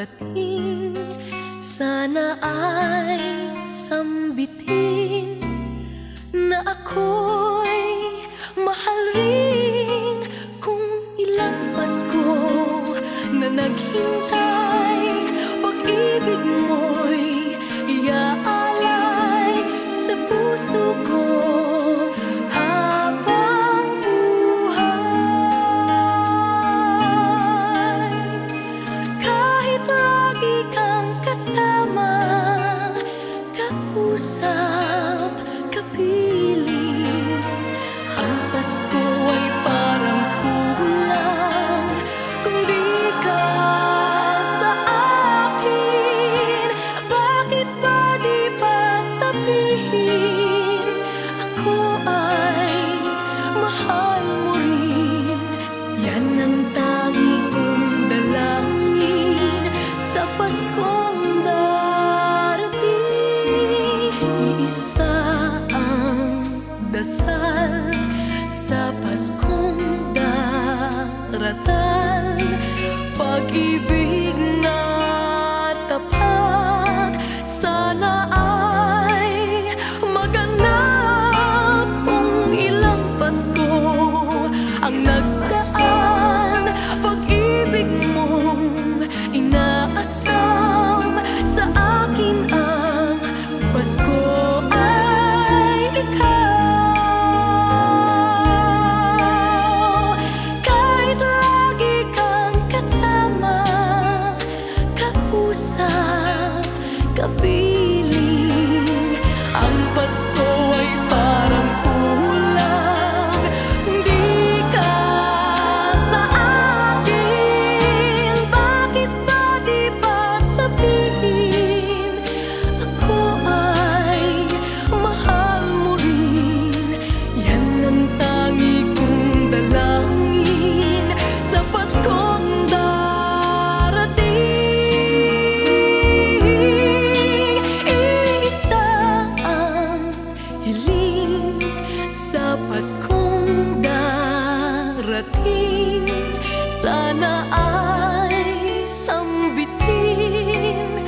darating. Sana ay sambitin na ako'y mahal rin. Kung ilang Pasko na naghintay, pag-ibig mo'y iaalay sa puso ko habang buhay. Kahit lagi kang kasama, kausap, kapiling, ang Pasko ay parang kulang kung di ka sa akin. Bakit ba di pa sabihin ako ay mahal mo rin? Yan ang tangi kong dalangin sa Paskong darating. Iisa ang dasal sa Paskong daratal, pag-ibig na tapat. Sana ay maganap kung ilang Pasko ang nagdaan, pag-ibig mong inaasam sa akin. Ang Pasko ay ikaw. Kahit lagi kang kasama, kausap, kapiling, ang Pasko ay parang kulang kung di ka sa akin. Bakit ba di pa sabihin ako ay mahal mo rin? Yan ang tangi kong dalangin sa Paskong darating. Iisa ang hiling sa Paskong darating. Sana ay sambitin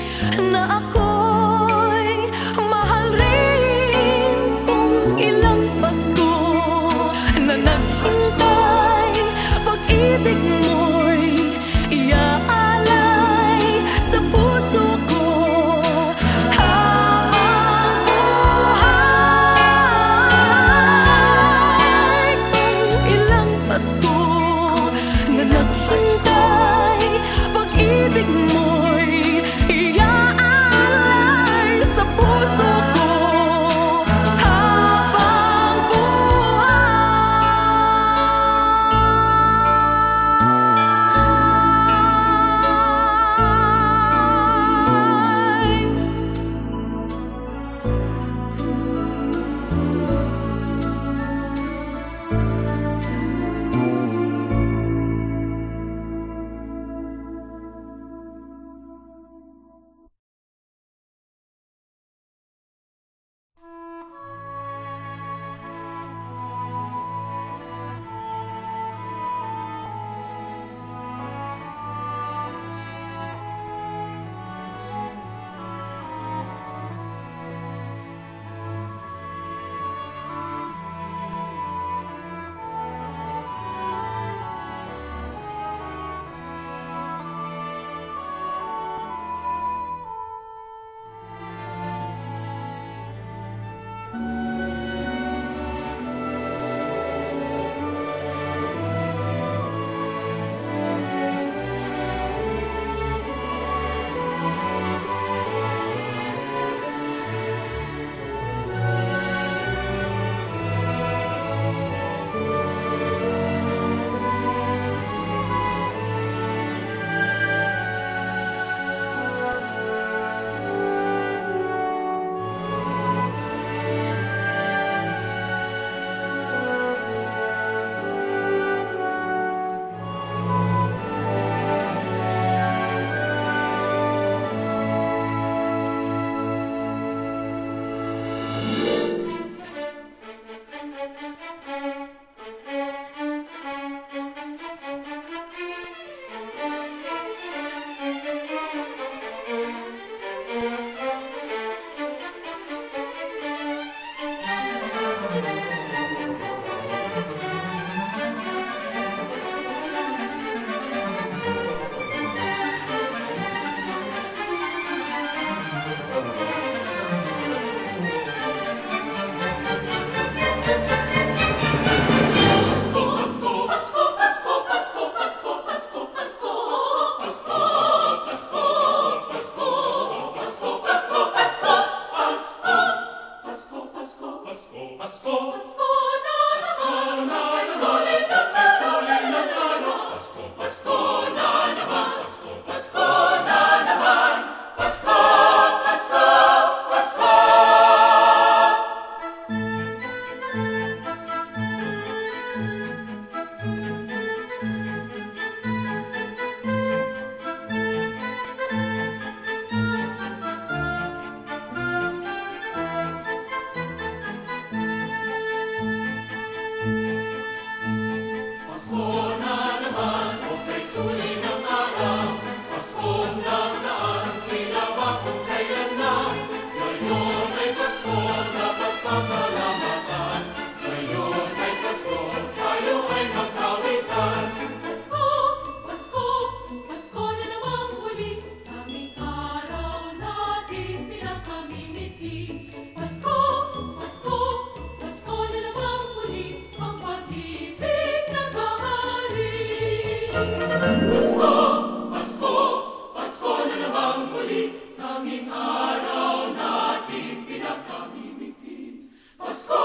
na ako'y mahal rin. Kung ilang Pasko na naghintay, pag-ibig mo'y iaalay sa puso ko habang buhay. Kung ilang Pasko na naghintay, pag-ibig mo'y iaalay Pasko na naman, kay huli ng araw. Pasko na naman, Pasko na naman, Pasko, Pasko, Pasko. Pasko na naman, o kay huli ng araw. Paskong nagdaan, tila ba kung kailan na. Ngayon ay Pasko, dapat pasalamatan. Ngayon ay Pasko, tayo ay magkawitan. Pasko, Pasko, Pasko na namang muli. Tanging araw natin pinakamimithi. Pasko, Pasko, Pasko na namang muli. Ang pag-ibig nagahari. Pasko, Pasko, Pasko na namang muli. Tanging araw natin pinakamimithi. Pasko,